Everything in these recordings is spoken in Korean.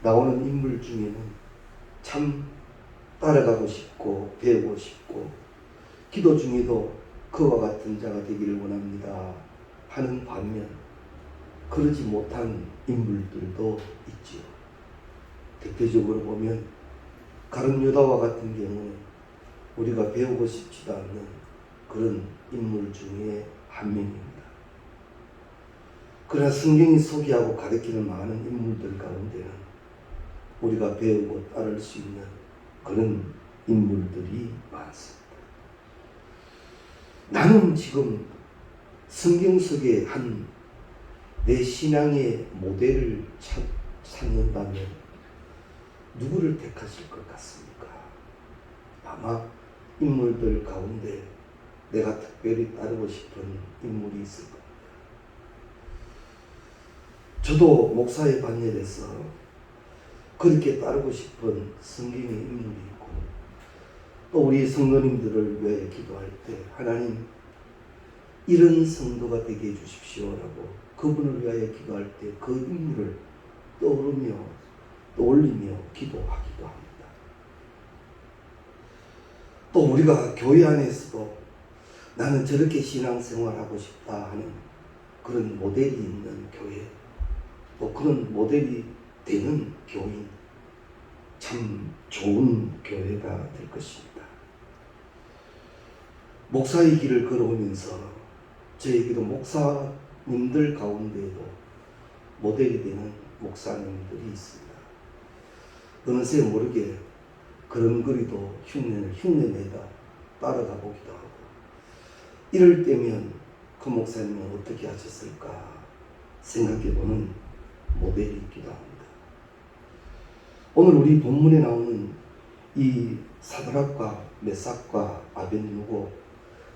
나오는 인물 중에는 참 따라가고 싶고 배우고 싶고 기도 중에도 그와 같은 자가 되기를 원합니다 하는 반면 그러지 못한 인물들도 있지요. 대표적으로 보면 가룟 유다와 같은 경우는 우리가 배우고 싶지도 않는 그런 인물 중에 한 명입니다. 그러나 성경이 소개하고 가르치는 많은 인물들 가운데는 우리가 배우고 따를 수 있는 그런 인물들이 많습니다. 나는 지금 성경 속에 내 신앙의 모델을 찾는다면 누구를 택하실 것 같습니까? 아마 인물들 가운데 내가 특별히 따르고 싶은 인물이 있을 겁니다. 저도 목사의 반열에서 그렇게 따르고 싶은 성경의 인물이 있고 또 우리 성도님들을 위해 기도할 때 하나님 이런 성도가 되게 해주십시오라고 그분을 위하여 기도할 때 그 인물을 떠올리며 기도하기도 합니다. 또 우리가 교회 안에서도 나는 저렇게 신앙생활하고 싶다 하는 그런 모델이 있는 교회 또 그런 모델이 되는 교인 참 좋은 교회가 될 것입니다. 목사의 길을 걸어오면서 저에게도 목사님들 가운데에도 모델이 되는 목사님들이 있습니다. 어느새 모르게 걸음걸이도 흉내내다 따라가 보기도 하고 이럴 때면 그 목사님은 어떻게 하셨을까 생각해보는 모델이 있기도 합니다. 오늘 우리 본문에 나오는 이 사드락과 메삭과 아벳느고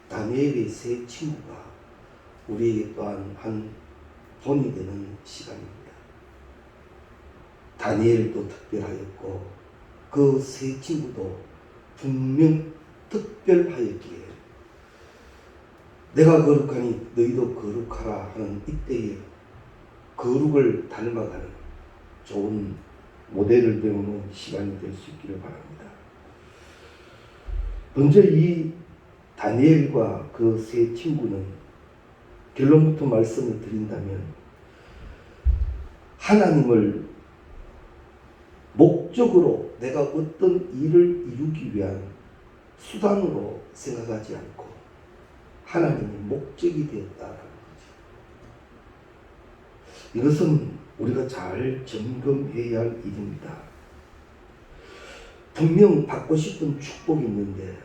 다니엘의 세 친구가 우리에게 또한 한 본이 되는 시간입니다. 다니엘도 특별하였고 그 세 친구도 분명 특별하였기에 내가 거룩하니 너희도 거룩하라 하는 이때에 거룩을 닮아가는 좋은 모델을 배우는 시간이 될 수 있기를 바랍니다. 먼저 이 다니엘과 그 세 친구는 결론부터 말씀을 드린다면 하나님을 목적으로 내가 어떤 일을 이루기 위한 수단으로 생각하지 않고 하나님이 목적이 되었다라는 거죠. 이것은 우리가 잘 점검해야 할 일입니다. 분명 받고 싶은 축복이 있는데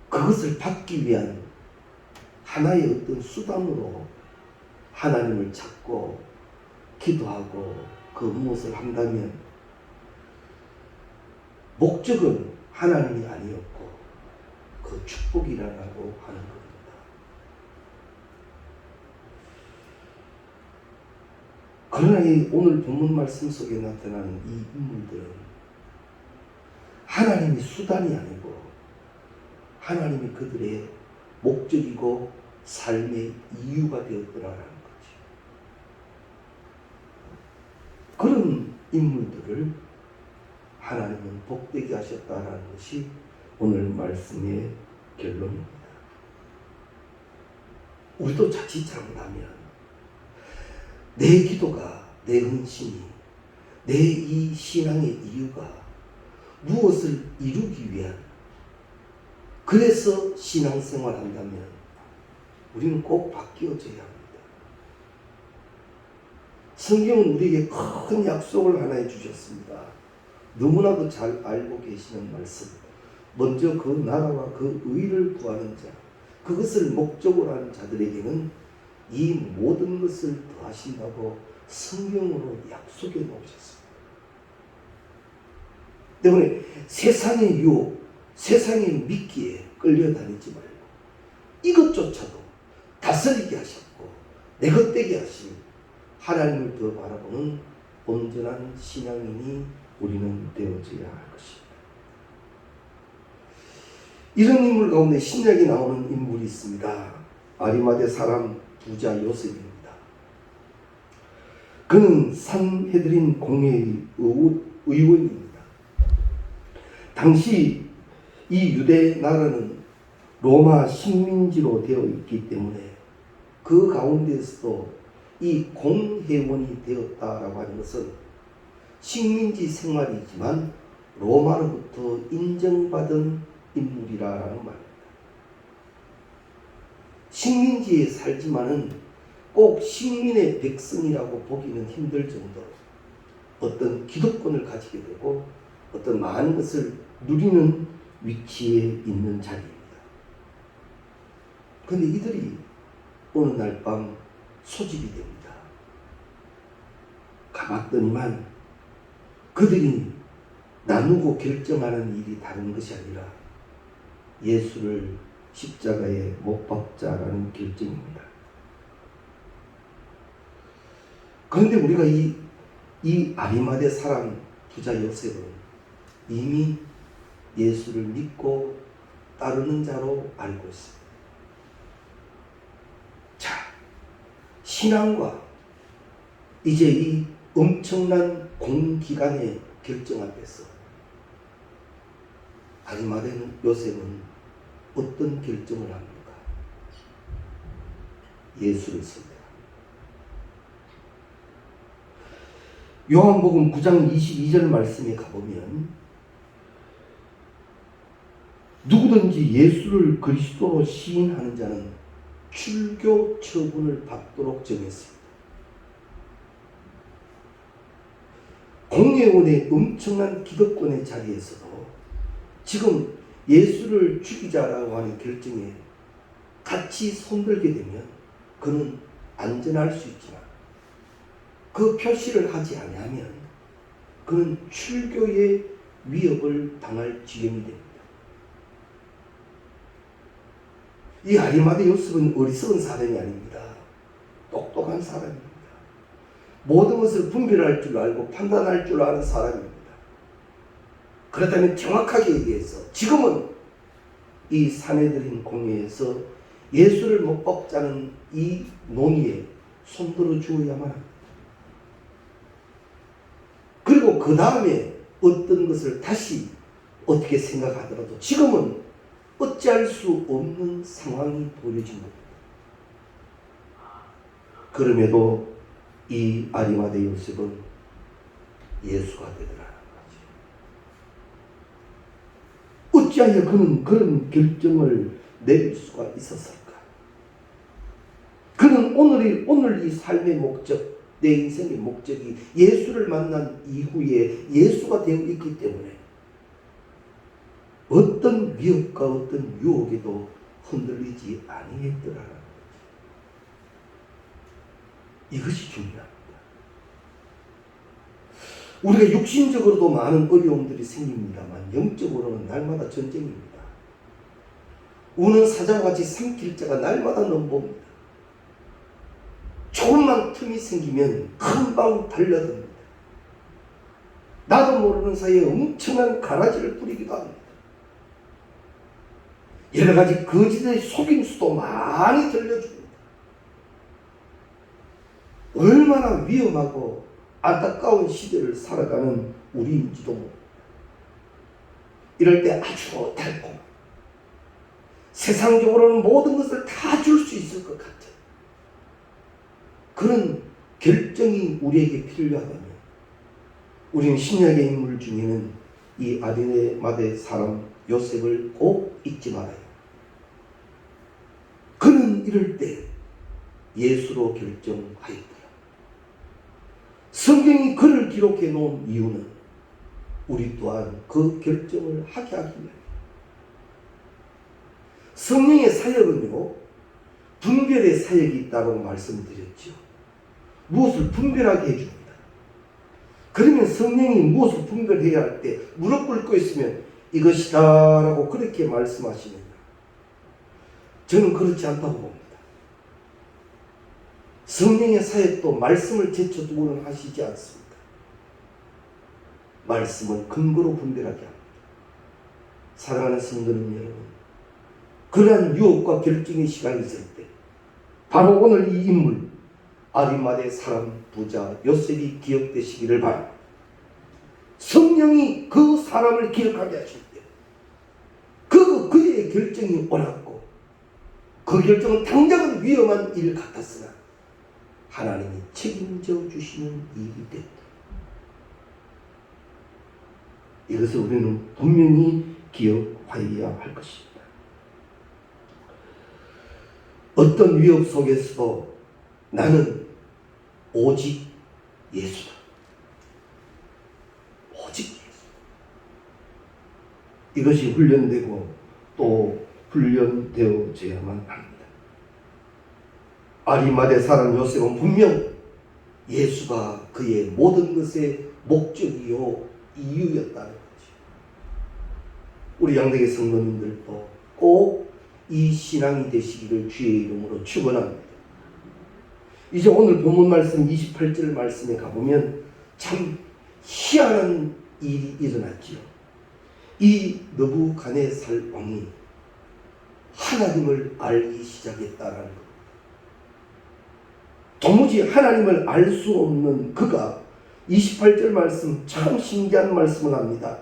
그것을 받기 위한 하나의 어떤 수단으로 하나님을 찾고 기도하고 그 무엇을 한다면 목적은 하나님이 아니었고 그 축복이라고 하는 겁니다. 그러나 이 오늘 본문 말씀 속에 나타나는 이 인물들은 하나님이 수단이 아니고 하나님이 그들의 목적이고 삶의 이유가 되었더라라는 거지. 그런 인물들을 하나님은 복되게 하셨다라는 것이 오늘 말씀의 결론입니다. 우리도 자칫 잘못하면 내 기도가, 내 헌신이, 내 이 신앙의 이유가 무엇을 이루기 위한 그래서 신앙생활 한다면 우리는 꼭 바뀌어져야 합니다. 성경은 우리에게 큰 약속을 하나 해주셨습니다. 너무나도 잘 알고 계시는 말씀. 먼저 그 나라와 그 의를 구하는 자, 그것을 목적으로 하는 자들에게는 이 모든 것을 더하신다고 성경으로 약속해 놓으셨습니다. 때문에 세상의 유혹, 세상의 미끼에 끌려다니지 말고 이것조차도 다스리게 하셨고 내 것 되게 하신 하나님을 더 바라보는 온전한 신앙인이 우리는 되어져야 할 것입니다. 이런 인물 가운데 신약에 나오는 인물이 있습니다. 아리마대 사람 부자 요셉입니다. 그는 산헤드린 공회의 의원입니다. 당시 이 유대 나라는 로마 식민지로 되어 있기 때문에 그 가운데서도 이 공회원이 되었다라고 하는 것은 식민지 생활이지만 로마로부터 인정받은 인물이라는 말입니다. 식민지에 살지만은 꼭 식민의 백성이라고 보기는 힘들 정도로 어떤 기득권을 가지게 되고 어떤 많은 것을 누리는 위치에 있는 자리입니다. 그런데 이들이 어느 날 밤 소집이 됩니다. 가봤더니만 그들이 나누고 결정하는 일이 다른 것이 아니라 예수를 십자가에 못 박자라는 결정입니다. 그런데 우리가 이 아리마대 사람 부자 요셉은 이미 예수를 믿고 따르는 자로 알고 있습니다. 자, 신앙과 이제 이 엄청난 공기간의 결정 앞에서 아리마대 요셉은 어떤 결정을 합니까? 예수를 씁니다. 요한복음 9장 22절 말씀에 가보면 누구든지 예수를 그리스도로 시인하는 자는 출교 처분을 받도록 정했습니다. 공회원의 엄청난 기득권의 자리에서도 지금 예수를 죽이자라고 하는 결정에 같이 손들게 되면 그는 안전할 수 있지만 그 표시를 하지 아니하면 그는 출교의 위협을 당할 지경이 됩니다. 이 아리마대 요셉은 어리석은 사람이 아닙니다. 똑똑한 사람입니다. 모든 것을 분별할 줄 알고 판단할 줄 아는 사람입니다. 그렇다면 정확하게 얘기해서 지금은 이 산헤드린 공회에서 예수를 못 박자는 이 논의에 손들어 주어야만 합니다. 그리고 그 다음에 어떤 것을 다시 어떻게 생각하더라도 지금은 어찌할 수 없는 상황이 보여진 겁니다. 그럼에도 이 아리마대 요셉은 예수가 되더라는 거죠. 어찌하여 그는 그런 결정을 내릴 수가 있었을까? 그는 오늘 이 삶의 목적, 내 인생의 목적이 예수를 만난 이후에 예수가 되어 있기 때문에 어떤 위협과 어떤 유혹에도 흔들리지 아니했더라는 거죠. 이것이 중요합니다. 우리가 육신적으로도 많은 어려움들이 생깁니다만 영적으로는 날마다 전쟁입니다. 우는 사자와 같이 삼킬 자가 날마다 넘봅니다. 조금만 틈이 생기면 금방 달려듭니다. 나도 모르는 사이에 엄청난 가라지를 뿌리기도 합니다. 여러 가지 거짓의 속임수도 많이 들려줍니다. 얼마나 위험하고 안타까운 시대를 살아가는 우리인지도 모릅니다. 이럴 때 아주 달콤, 세상적으로는 모든 것을 다 줄 수 있을 것 같은 그런 결정이 우리에게 필요하다면 우리는 신약의 인물 중에는 이 아리마대 사람 요셉을 꼭 잊지 말아요. 그는 이럴 때 예수로 결정하였더라. 성경이 그를 기록해 놓은 이유는 우리 또한 그 결정을 하게 하기 위함이에요. 성령의 사역은요, 분별의 사역이 있다고 말씀드렸죠. 무엇을 분별하게 해줍니다. 그러면 성령이 무엇을 분별해야 할 때 무릎 꿇고 있으면 이것이다 라고 그렇게 말씀하시느냐? 저는 그렇지 않다고 봅니다. 성령의 사역도 말씀을 제쳐두고는 하시지 않습니다. 말씀은 근거로 분별하게 합니다. 사랑하는 성도님 여러분, 그러한 유혹과 결정의 시간이 있을 때 바로 오늘 이 인물 아리마대 사람 부자 요셉이 기억되시기를 바랍니다. 성령이 그 사람을 기억하게 하실 때 그의 결정이 옳았고 그 결정은 당장은 위험한 일 같았으나 하나님이 책임져 주시는 일이 됐다. 이것을 우리는 분명히 기억하여야 할 것입니다. 어떤 위협 속에서도 나는 오직 예수다. 오직 예수. 이것이 훈련되고 또 훈련되어져야만 합니다. 아리마대 사람 요셉은 분명 예수가 그의 모든 것의 목적이요 이유였다는 거죠. 우리 양대교 성도님들도 꼭 이 신앙이 되시기를 주의 이름으로 축원합니다. 이제 오늘 본문 말씀 28절 말씀에 가보면 참 희한한 일이 일어났지요. 이 느부갓네살 왕이 하나님을 알기 시작했다라는 것. 도무지 하나님을 알 수 없는 그가 28절 말씀 참 신기한 말씀을 합니다.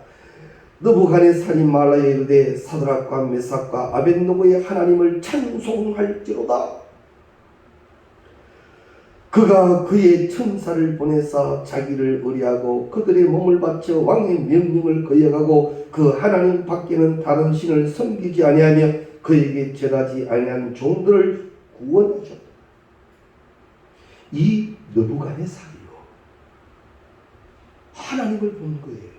느부갓네살이 말하여 이르되 사드락과 메삭과 아벳느고의 하나님을 찬송할지로다. 그가 그의 천사를 보내사 자기를 의뢰하고 그들의 몸을 바쳐 왕의 명령을 거역하고 그 하나님 밖에는 다른 신을 섬기지 아니하며 그에게 절하지 아니한 종들을 구원하셨다. 이 느부갓네살이요 하나님을 본 거예요.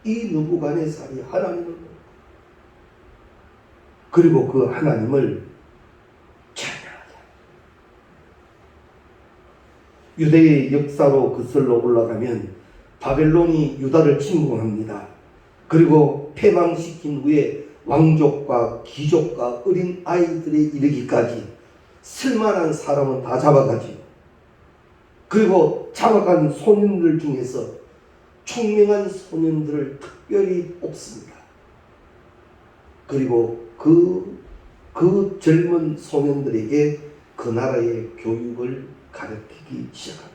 이 느부갓네살이 하나님을 본 거예요. 그리고 그 하나님을 찬양하자. 유대의 역사로 거슬러 올라가면 바벨론이 유다를 침공합니다. 그리고 패망시킨 후에 왕족과 귀족과 어린 아이들에 이르기까지 쓸만한 사람은 다 잡아가지요. 그리고 잡아간 소년들 중에서 총명한 소년들을 특별히 뽑습니다. 그리고 그 젊은 소년들에게 그 나라의 교육을 가르치기 시작합니다.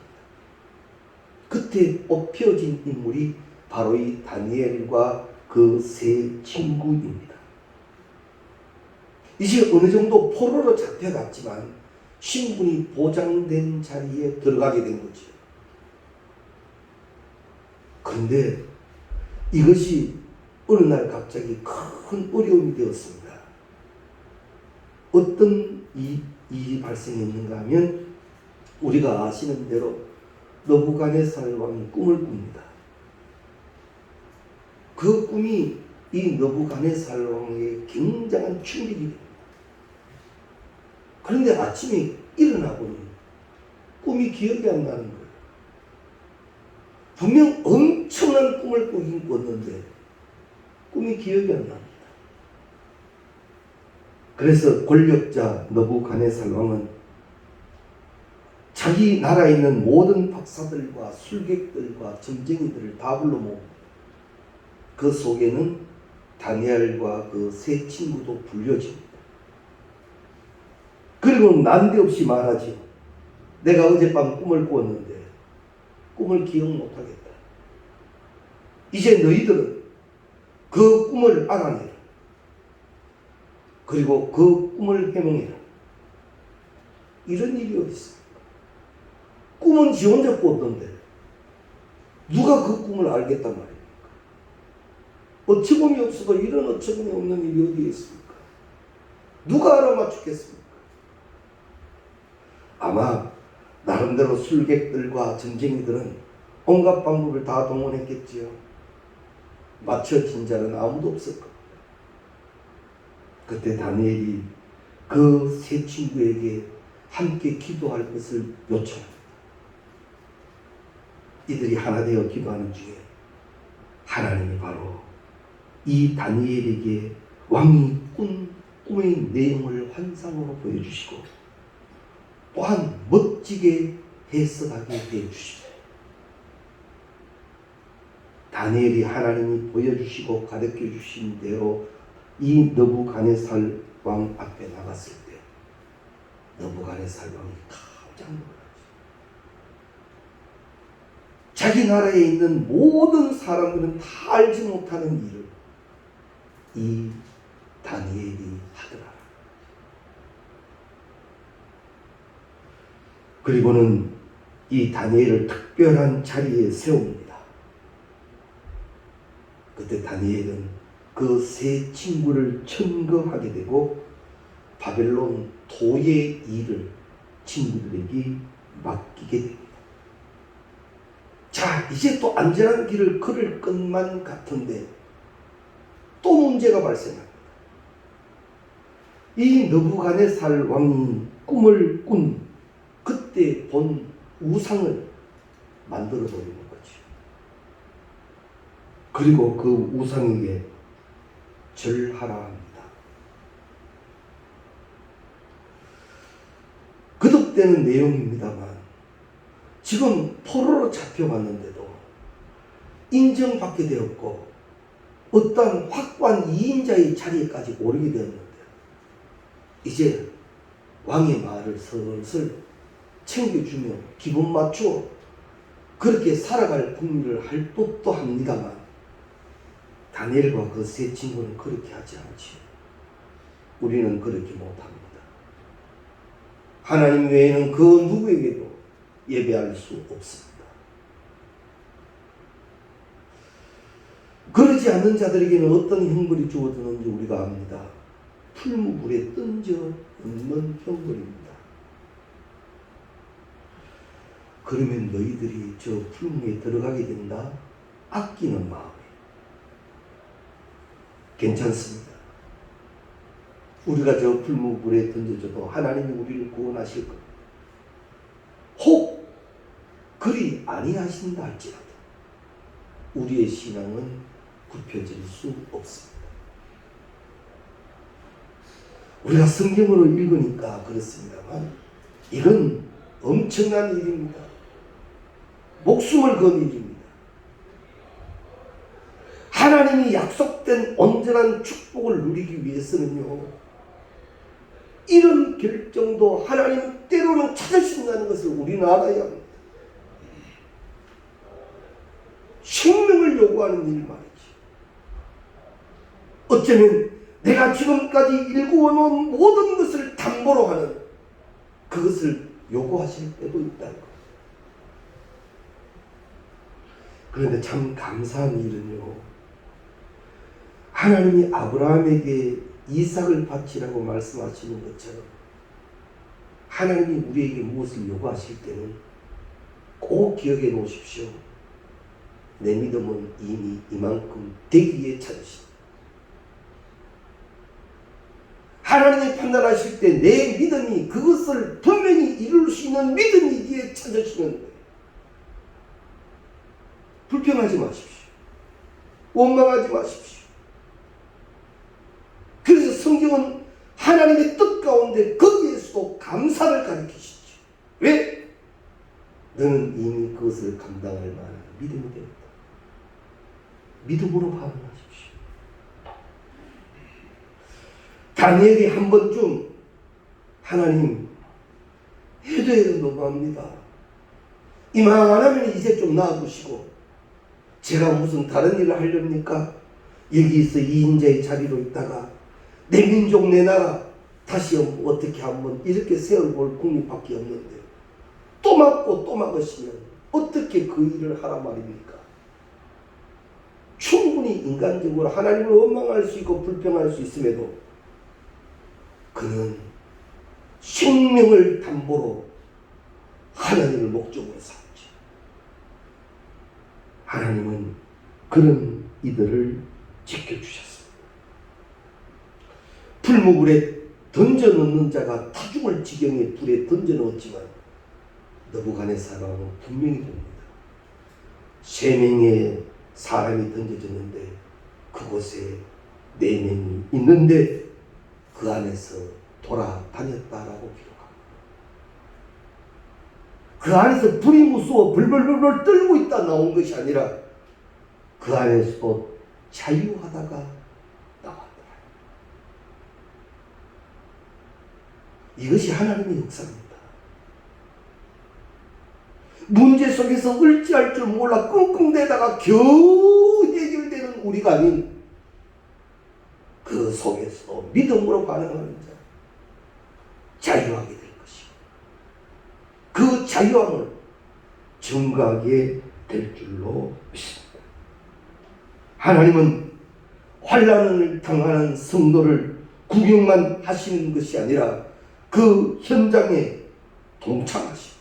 그때 뽑혀진 인물이 바로 이 다니엘과 그 세 친구입니다. 이제 어느 정도 포로로 잡혀갔지만 신분이 보장된 자리에 들어가게 된 거죠. 그런데 이것이 어느 날 갑자기 큰 어려움이 되었습니다. 어떤 일이 발생했는가 하면 우리가 아시는 대로 느부갓네살 왕이 꿈을 꿉니다. 그 꿈이 이 느부갓네살 왕에게 굉장한 충격이 됩니다. 그런데 아침에 일어나 보니 꿈이 기억이 안 나는 거예요. 분명 엄청난 꿈을 꾸긴 꿨는데 꿈이 기억이 안 납니다. 그래서 권력자 느부갓네살 왕은 자기 나라에 있는 모든 박사들과 술객들과 점쟁이들을 다 불러 모읍니다. 그 속에는 다니엘과 그 세 친구도 불려집니다. 그리고 난데없이 말하죠. 내가 어젯밤 꿈을 꾸었는데 꿈을 기억 못하겠다. 이제 너희들은 그 꿈을 알아내라. 그리고 그 꿈을 해몽해라. 이런 일이 어디 있습니까? 꿈은 지 혼자 꿨던데 누가 그 꿈을 알겠단 말입니까? 어처구니 없어도 이런 어처구니 없는 일이 어디에 있습니까? 누가 알아맞추겠습니까? 아마 나름대로 술객들과 전쟁이들은 온갖 방법을 다 동원했겠지요. 맞춰진 자는 아무도 없을 겁니다. 그때 다니엘이 그 세 친구에게 함께 기도할 것을 요청합니다. 이들이 하나 되어 기도하는 중에 하나님이 바로 이 다니엘에게 왕이 꾼 꿈의 내용을 환상으로 보여주시고 또한 멋지게 해석하게 해주십니다. 다니엘이 하나님이 보여주시고 가르쳐 주신 대로 이 느부갓네살 왕 앞에 나갔을 때 느부갓네살 왕이 깜짝 놀랐어요. 자기 나라에 있는 모든 사람들은 다 알지 못하는 일을 이 다니엘이 하더라. 그리고는 이 다니엘을 특별한 자리에 세웁니다. 그때 다니엘은 그 세 친구를 천거하게 되고 바벨론 도의 일을 친구들에게 맡기게 됩니다. 자, 이제 또 안전한 길을 걸을 것만 같은데 또 문제가 발생합니다. 이 느부갓네살 왕이 꿈을 꾼 그때 본 우상을 만들어 버리는 거죠. 그리고 그 우상에게 절하라 합니다. 거듭되는 내용입니다만 지금 포로로 잡혀왔는데도 인정받게 되었고 어떤 확고한 2인자의 자리에까지 오르게 되었는데 이제 왕의 말을 슬슬 챙겨주며 기분 맞추어 그렇게 살아갈 궁리를 할 법도 합니다만 다니엘과 그 세 친구는 그렇게 하지 않지요. 우리는 그렇게 못합니다. 하나님 외에는 그 누구에게도 예배할 수 없습니다. 그러지 않는 자들에게는 어떤 형벌이 주어지는지 우리가 압니다. 풀무불에 던져 넣는 형벌입니다. 그러면 너희들이 저 풀무에 들어가게 된다? 아끼는 마음에 괜찮습니다. 우리가 저 풀무불에 던져져도 하나님이 우리를 구원하실 겁니다. 혹 그리 아니하신다 할지라도 우리의 신앙은 굽혀질 수 없습니다. 우리가 성경으로 읽으니까 그렇습니다만 이건 엄청난 일입니다. 목숨을 건 일입니다. 하나님이 약속된 온전한 축복을 누리기 위해서는요, 이런 결정도 하나님 때로는 찾으신다는 것을 우리는 알아야 합니다. 생명을 요구하는 일 말이지. 어쩌면 내가 지금까지 일구어놓은 모든 것을 담보로 하는 그것을 요구하실 때도 있다는 것. 그런데 참 감사한 일은요, 하나님이 아브라함에게 이삭을 바치라고 말씀하시는 것처럼 하나님이 우리에게 무엇을 요구하실 때는 꼭 기억해 놓으십시오. 내 믿음은 이미 이만큼 되기에 찾으신다. 하나님이 판단하실 때 내 믿음이 그것을 분명히 이룰 수 있는 믿음이기에 찾으시는 거예요. 불평하지 마십시오. 원망하지 마십시오. 그래서 성경은 하나님의 뜻 가운데 거기에서도 감사를 가르치시죠. 왜? 너는 이미 그것을 감당할 만한 믿음이 됩니다. 믿음으로 반응하십시오. 다니엘이 한 번쯤 하나님 해도 너무합니다. 이만하면 이제 좀 놔두시고 제가 무슨 다른 일을 하렵니까? 여기서 2인자의 자리로 있다가 내 민족 내 나라 다시 어떻게 한번 이렇게 세워볼 국립밖에 없는데 또 막고 또 막으시면 어떻게 그 일을 하란 말입니까? 충분히 인간적으로 하나님을 원망할 수 있고 불평할 수 있음에도 그는 생명을 담보로 하나님을 목적으로 삼지. 하나님은 그런 이들을 지켜주셨습니다. 풀무불에 던져넣는 자가 타죽을 지경에 불에 던져넣었지만 느부갓네살 왕은 분명히 봅니다. 3명의 사람이 던져졌는데 그곳에 4명이 있는데 그 안에서 돌아다녔다라고 기록합니다. 그 안에서 불이 무서워 불불불불 떨고 있다 나온 것이 아니라 그 안에서도 자유하다가 나왔더라. 이것이 하나님의 역사입니다. 문제 속에서 을지할 줄 몰라 끙끙대다가 겨우 해결되는 우리가 아닌 그 속에서 믿음으로 반응하는 자, 자유하게 될 것이고 그 자유함을 증거하게 될 줄로 믿습니다. 하나님은 환난을 당하는 성도를 구경만 하시는 것이 아니라 그 현장에 동참하시고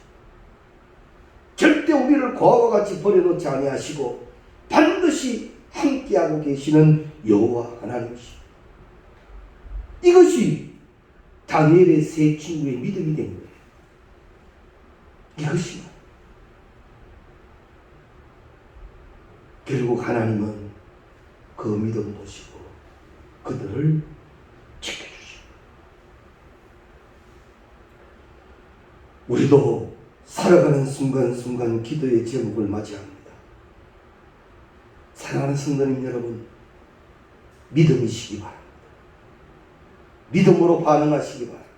절대 우리를 고아와 같이 버려놓지 아니하시고 반드시 함께하고 계시는 여호와 하나님이시오. 이것이 다니엘의 세 친구의 믿음이 된 거예요. 이것이 결국 하나님은 그 믿음 보시고 그들을 지켜주시고 우리도 살아가는 순간순간 기도의 제목을 맞이합니다. 사랑하는 성도님 여러분, 믿음이시기 바랍니다. 믿음으로 반응하시기 바랍니다.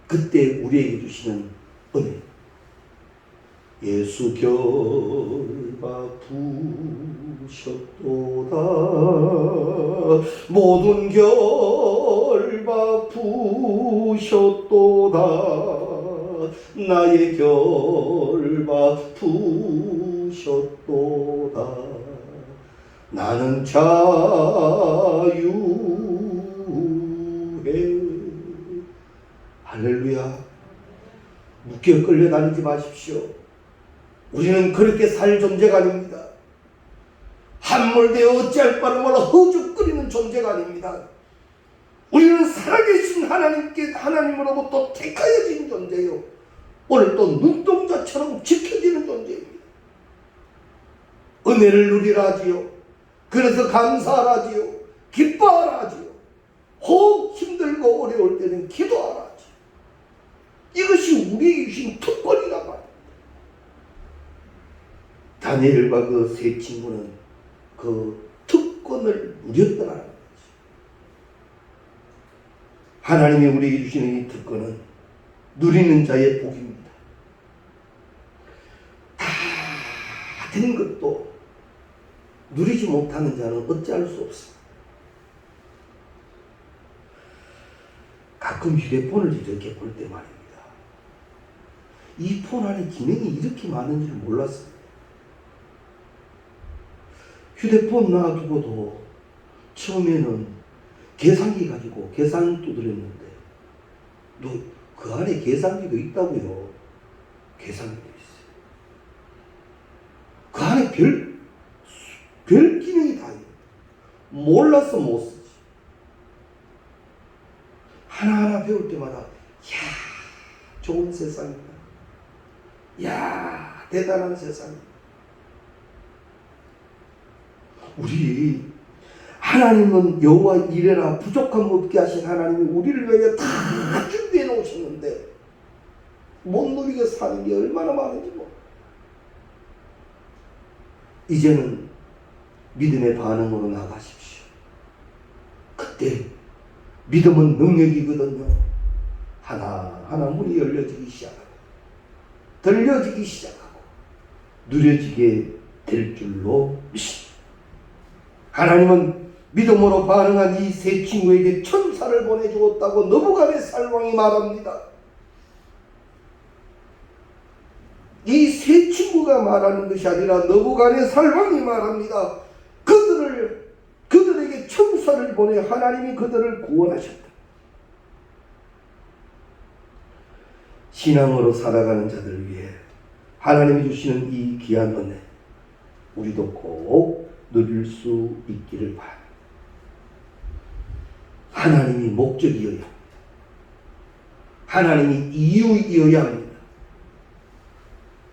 그때 우리에게 주시는 은혜, 예수 결바 부셨도다 모든 결바 부셨도다 나의 결바 부셨도다 나는 자유해. 할렐루야. 묶여 끌려다니지 마십시오. 우리는 그렇게 살 존재가 아닙니다. 함몰되어 어찌할 바를 몰라 허죽거리는 존재가 아닙니다. 우리는 살아계신 하나님으로부터 택하여진 존재요. 오늘 또 눈동자처럼 지켜지는 존재입니다. 은혜를 누리라 하지요. 그래서 감사하라 하지요. 기뻐하라 하지요. 혹 힘들고 어려울 때는 기도하라 하지요. 이것이 우리에게 주신 특권이란 말입니다. 다니엘과 그 세 친구는 그 특권을 누렸더라는 거죠. 하나님이 우리에게 주시는 이 특권은 누리는 자의 복입니다. 다 된 것도 누리지 못하는 자는 어찌할 수 없습니다. 가끔 휴대폰을 이렇게 볼 때 말입니다. 이 폰 안에 기능이 이렇게 많은 줄 몰랐습니다. 휴대폰 놔두고도 처음에는 계산기 가지고 계산 두드렸는데 그 안에 계산기도 있다고요. 계산기도 있어요. 그 안에 별 기능이 다 있어요. 몰라서 못 쓰지. 하나하나 배울 때마다 좋은 세상이다. 대단한 세상이다. 우리 하나님은 여호와 이레라 부족함 없게 하신 하나님이 우리를 위하여 다 준비해 놓으셨는데 못 누리게 사는 게 얼마나 많은지 이제는 믿음의 반응으로 나가십시오. 그때 믿음은 능력이거든요. 하나하나 문이 열려지기 시작하고 들려지기 시작하고 누려지게 될 줄로 믿습니다. 하나님은 믿음으로 반응한 이 세 친구에게 천사를 보내주었다고 느부갓네살 왕이 말합니다. 이 세 친구가 말하는 것이 아니라 느부갓네살 왕이 말합니다. 그들에게 천사를 보내 하나님이 그들을 구원하셨다. 신앙으로 살아가는 자들 위해 하나님이 주시는 이 귀한 은혜 우리도 꼭 누릴 수 있기를 바랍니다. 하나님이 목적이어야 합니다. 하나님이 이유이어야 합니다.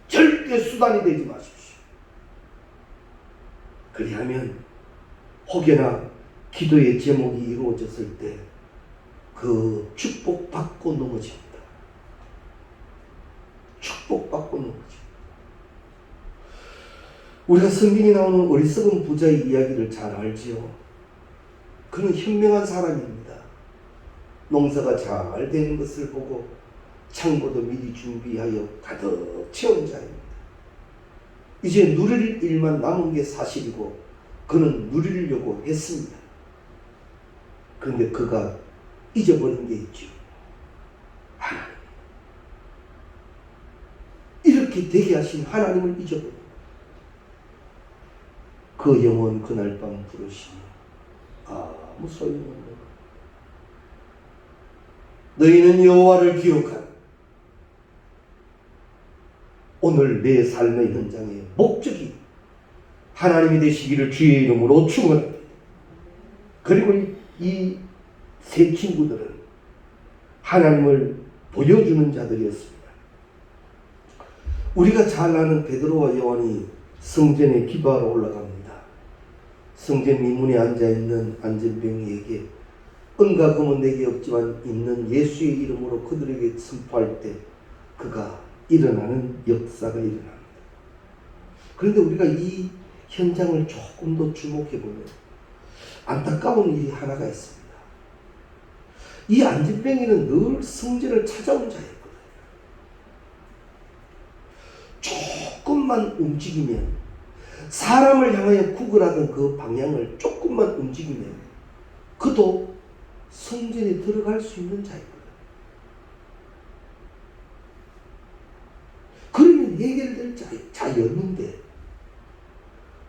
절대 수단이 되지 마십시오. 그리하면 혹여나 기도의 제목이 이루어졌을 때 그 축복받고 넘어집니다. 축복받고 넘어집니다. 우리가 성경에 나오는 어리석은 부자의 이야기를 잘 알지요. 그는 현명한 사람입니다. 농사가 잘 되는 것을 보고 창고도 미리 준비하여 가득 채운 자입니다. 이제 누릴 일만 남은 게 사실이고 그는 누리려고 했습니다. 그런데 그가 잊어버린 게 있죠. 하나님. 이렇게 되게 하신 하나님을 잊어버린 그 영혼 그날 밤 부르시니 아무 소용없는 것. 너희는 여호와를 기억하라. 오늘 내 삶의 현장의 목적이 하나님이 되시기를 주의 이름으로 축원합니다. 그리고 이 세 친구들은 하나님을 보여주는 자들이었습니다. 우리가 잘 아는 베드로와 요한이 성전에 기도하러 올라갑니다. 성전 미문에 앉아있는 안전병이에게 은과 금은 내게 없지만 있는 예수의 이름으로 그들에게 선포할 때 그가 일어나는 역사가 일어납니다. 그런데 우리가 이 현장을 조금 더 주목해보면 안타까운 일이 하나가 있습니다. 이 안진뱅이는 늘 성전을 찾아온 자였거든요. 조금만 움직이면, 사람을 향하여 구걸하던 그 방향을 조금만 움직이면 그도 성전에 들어갈 수 있는 자였거든요. 그러면 해결될 자였는데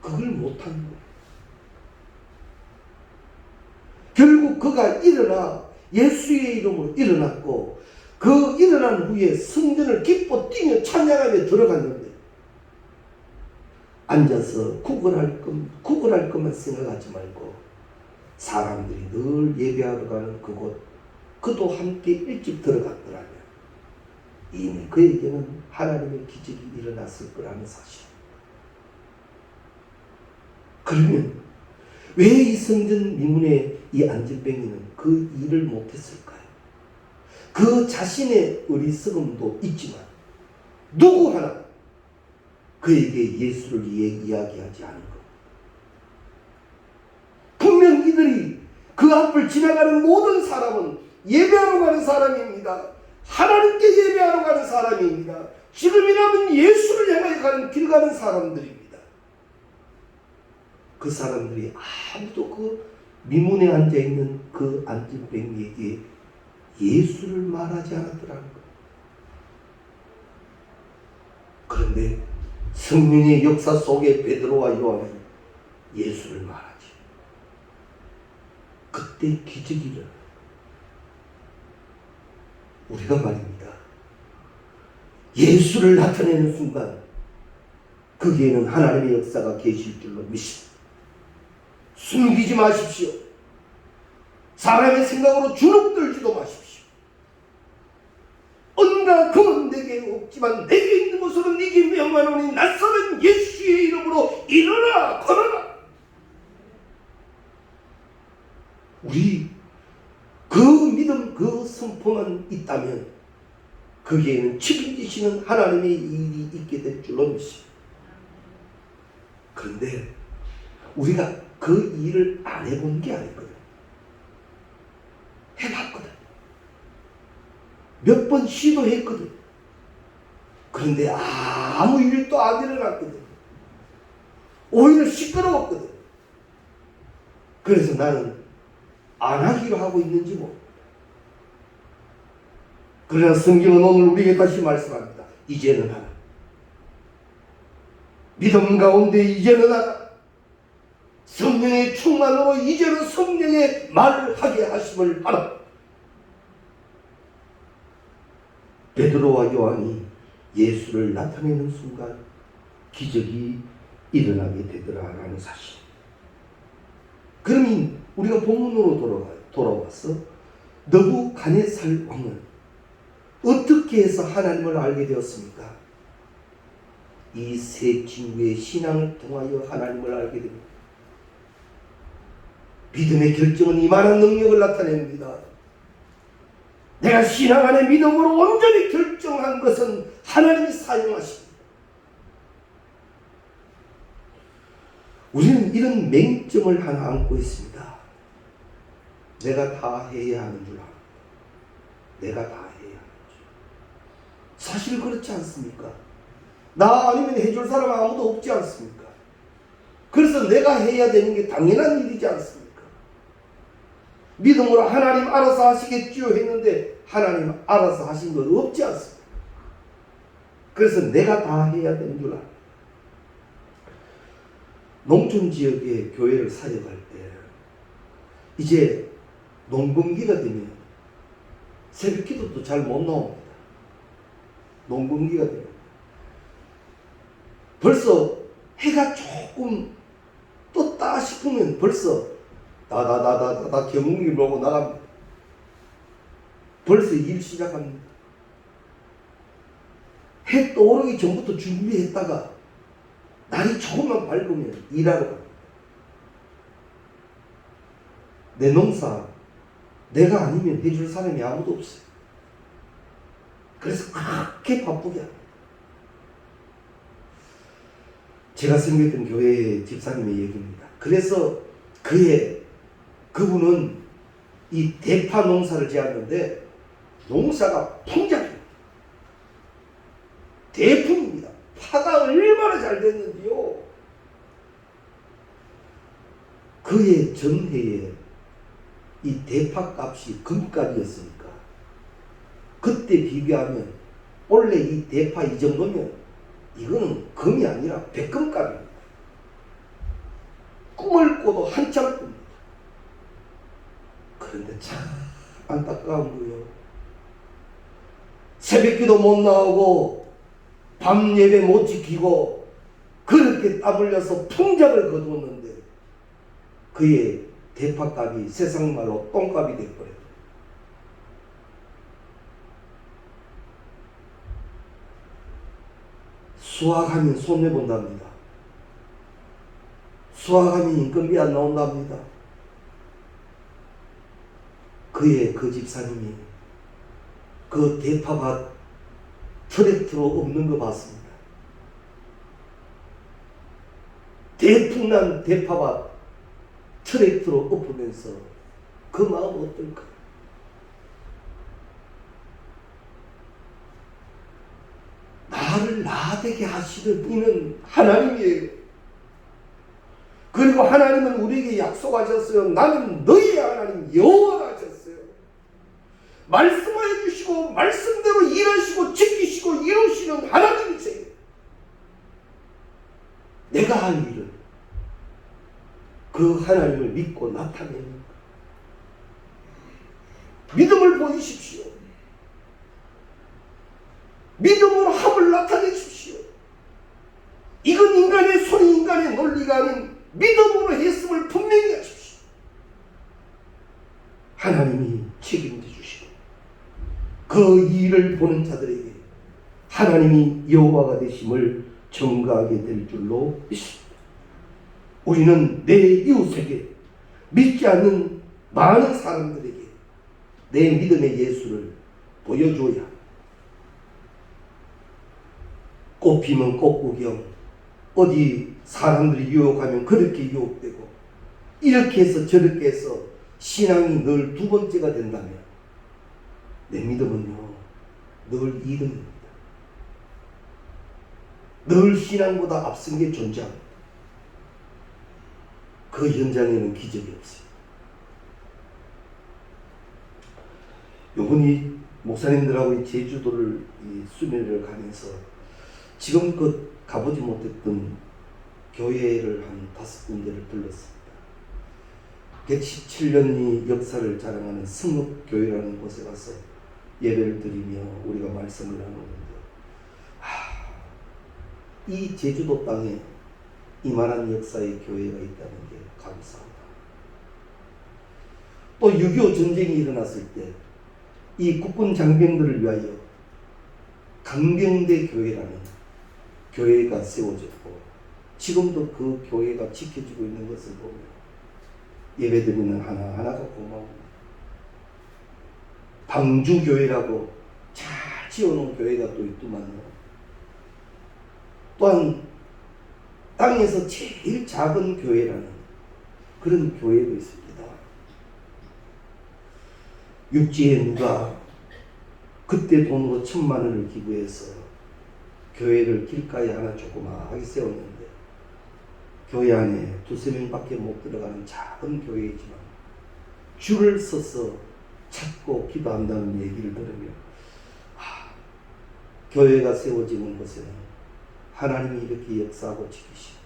그걸 못한 거예요. 결국 그가 일어나 예수의 이름으로 일어났고 그 일어난 후에 성전을 기뻐 뛰며 찬양하며 들어갔는데 앉아서 구걸할 것만 생각하지 말고 사람들이 늘 예배하러 가는 그곳, 그도 함께 일찍 들어갔더라면 이미 그에게는 하나님의 기적이 일어났을 거라는 사실입니다. 그러면 왜 이 성전 미문에 이 안진뱅이는 그 일을 못했을까요? 그 자신의 어리석음도 있지만 누구 하나 그에게 예수를 이야기하지 않은 것. 분명 이들이 그 앞을 지나가는 모든 사람은 예배하러 가는 사람입니다. 하나님께 예배하러 가는 사람입니다. 지금이라면 예수를 향해 가는 길 가는 사람들입니다. 그 사람들이 아무도 그 미문에 앉아있는 그 안진뱅이에게 예수를 말하지 않았더라는 것. 그런데 성령의 역사 속에 베드로와 요한은 예수를 말하지. 그때 기적이 일어나. 우리가 말입니다. 예수를 나타내는 순간 거기에는 하나님의 역사가 계실 줄로 믿습니다. 숨기지 마십시오. 사람의 생각으로 주눅들지도 마십시오. 은과 금은 내게 없지만 내게 있는 것으로 네게 명하노니 낯서는 예수의 이름으로 일어나 걸어라. 우리 그 믿음, 그 선포만 있다면 거기에는 책임지시는 하나님의 일이 있게 될 줄로 믿습니다. 그런데 우리가 그 일을 안 해본 게 아니거든. 해봤거든. 몇 번 시도했거든. 그런데 아무 일도 안 일어났거든. 오히려 시끄러웠거든. 그래서 나는 안 하기로 하고 있는지 모릅니다. 그러나 성경은 오늘 우리에게 다시 말씀합니다. 이제는 하라. 믿음 가운데 이제는 하라. 성령의 충만으로 이제는 성령의 말을 하게 하심을 하라. 베드로와 요한이 예수를 나타내는 순간 기적이 일어나게 되더라라는 사실. 그러면 우리가 본문으로 돌아와서 느부갓네살 왕은 어떻게 해서 하나님을 알게 되었습니까? 이 세 친구의 신앙을 통하여 하나님을 알게 됩니다. 믿음의 결정은 이만한 능력을 나타냅니다. 내가 신앙 안에 믿음으로 온전히 결정한 것은 하나님이 사용하십니다. 우리는 이런 맹점을 하나 안고 있습니다. 내가 다 해야 하는 줄 압니다. 내가 다 해야 하는 줄. 사실 그렇지 않습니까? 나 아니면 해줄 사람 아무도 없지 않습니까? 그래서 내가 해야 되는 게 당연한 일이지 않습니까? 믿음으로 하나님 알아서 하시겠지요 했는데 하나님 알아서 하신 것 없지 않습니까? 그래서 내가 다 해야 되는 줄 알아요. 농촌 지역의 교회를 사역할 때 이제 농번기가 되면 새벽 기도도 잘 못 나옵니다. 농번기가 되면 벌써 해가 조금 떴다 싶으면 벌써 나 경운기 몰고 나갑니다. 벌써 일 시작합니다. 해 떠오르기 전부터 준비했다가 날이 조금만 밝으면 일하러 갑니다. 내 농사 내가 아니면 해줄 사람이 아무도 없어요. 그래서 그렇게 바쁘게 합니다. 제가 섬겼던 교회의 집사님의 얘기입니다. 그래서 그분은 이 대파 농사를 지었는데 농사가 풍작입니다. 대풍입니다. 파가 얼마나 잘 됐는지요. 그의 전해에 이 대파 값이 금값이었으니까 그때 비교하면 원래 이 대파 이 정도면 이거는 금이 아니라 백금값입니다. 꿈을 꿔도 한참 꿉니다. 그런데 참 안타까운 거예요. 새벽기도 못 나오고 밤 예배 못 지키고 그렇게 땀 흘려서 풍작을 거두었는데 그의 대파값이 세상말로 똥값이 되어버렸다. 수확하면 손해본답니다. 수확하면 인건비 안 나온답니다. 그 집사님이 그 대파밭 트랙터로 엎는 거 봤습니다. 대풍난 대파밭 트랙터로 엎으면서 그 마음 어떨까? 나를 나되게 하시는 이는 하나님이에요. 그리고 하나님은 우리에게 약속하셨어요. 나는 너희의 하나님 여호와가 하셨어요. 말씀하여 주시고 말씀대로 일하시고 지키시고 이루시는 하나님이세요. 내가 할 일은 그 하나님을 믿고 나타내는 것. 믿음을 보이십시오. 믿음으로 함을 나타내십시오. 이건 인간의 손이 인간의 논리가 아닌 믿음으로 했음을 분명히 하십시오. 하나님이 책임져 주시고 그 일을 보는 자들에게 하나님이 여호와가 되심을 증거하게 될 줄로 믿습니다. 우리는 내 이웃에게 믿지 않는 많은 사람들에게 내 믿음의 예수를 보여줘야 합니다. 꽃 피면 꽃구경, 어디 사람들이 유혹하면 그렇게 유혹되고 이렇게 해서 저렇게 해서 신앙이 늘 두 번째가 된다면 내 믿음은요 늘 2등입니다. 늘 신앙보다 앞선 게 존재합니다. 그 현장에는 기적이 없어요. 요번이 목사님들하고 제주도를 순회를 가면서 지금껏 가보지 못했던 교회를 한 5군데를 들렀습니다. 117년이 역사를 자랑하는 승록교회라는 곳에 가서 예배를 드리며 우리가 말씀을 나누는데 이 제주도 땅에 이만한 역사의 교회가 있다는 게 감사합니다. 또 6.25 전쟁이 일어났을 때 이 국군 장병들을 위하여 강병대 교회라는 교회가 세워졌고 지금도 그 교회가 지켜주고 있는 것을 보면 예배드리는 하나하나가 고마웁니다. 방주교회라고 잘 지어놓은 교회가 또 있더만요. 또한 땅에서 제일 작은 교회라는 그런 교회도 있습니다. 육지에 누가 그때 돈으로 1,000만 원을 기부해서 교회를 길가에 하나 조그마하게 세웠는데, 교회 안에 2~3명밖에 못 들어가는 작은 교회이지만 줄을 서서 찾고 기도한다는 얘기를 들으며 교회가 세워지는 것에는 하나님이 이렇게 역사하고 지키시고,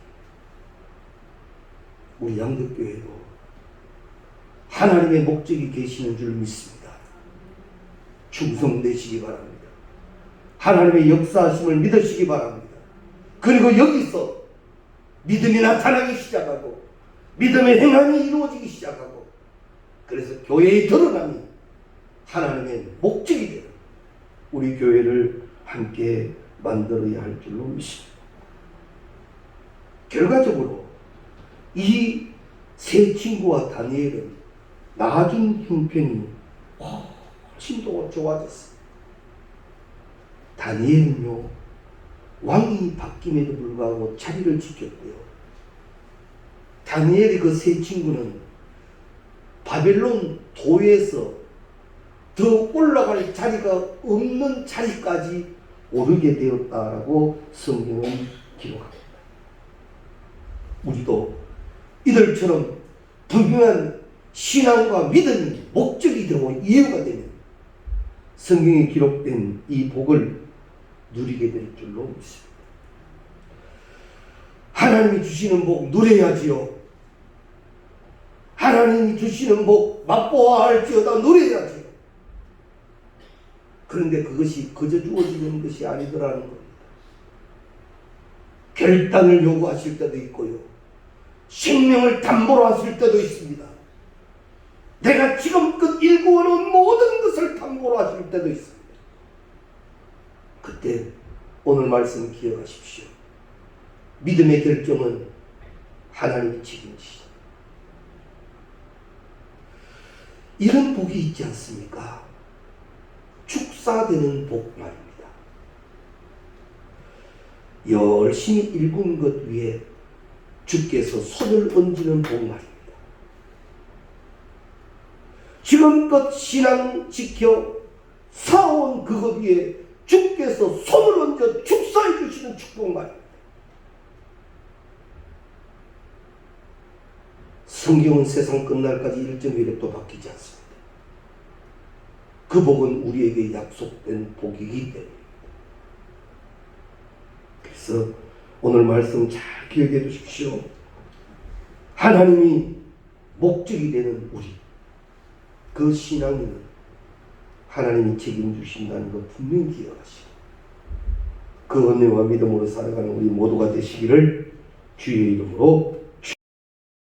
우리 양덕교회도 하나님의 목적이 계시는 줄 믿습니다. 충성되시기 바랍니다. 하나님의 역사하심을 믿으시기 바랍니다. 그리고 여기서 믿음이 나타나기 시작하고 믿음의 행함이 이루어지기 시작하고, 그래서 교회의 드러남이 하나님의 목적이 되는 우리 교회를 함께 만들어야 할 줄로 믿습니다. 결과적으로 이 세 친구와 다니엘은 나중 형편이 훨씬 더 좋아졌습니다. 다니엘은요, 왕이 바뀜에도 불구하고 자리를 지켰고요. 다니엘의 그 세 친구는 바벨론 도에서 더 올라갈 자리가 없는 자리까지 오르게 되었다라고 성경은 기록합니다. 우리도 이들처럼 분명한 신앙과 믿음이 목적이 되고 이유가 되면 성경에 기록된 이 복을 누리게 될 줄로 믿습니다. 하나님이 주시는 복 누려야지요. 하나님이 주시는 복 맛보아 할지어다 누려야지요. 그런데 그것이 그저 주어지는 것이 아니더라는 겁니다. 결단을 요구하실 때도 있고요, 생명을 담보로 하실 때도 있습니다. 내가 지금껏 일구어놓은 모든 것을 담보로 하실 때도 있습니다. 그때 오늘 말씀 기억하십시오. 믿음의 결정은 하나님이 책임지시다. 이런 복이 있지 않습니까? 축사되는 복 말입니다. 열심히 일군 것 위에 주께서 손을 얹는 복 말입니다. 지금껏 신앙 지켜 사온 그것 위에 주께서 손을 얹어 축사해 주시는 축복 말입니다. 성경은 세상 끝날까지 일정일에 또 바뀌지 않습니다. 그 복은 우리에게 약속된 복이기 때문입니다. 그래서 오늘 말씀 잘 기억해 두십시오. 하나님이 목적이 되는 우리, 그 신앙은 하나님이 책임주신다는 것 분명히 기억하시고, 그 은혜와 믿음으로 살아가는 우리 모두가 되시기를 주의 이름으로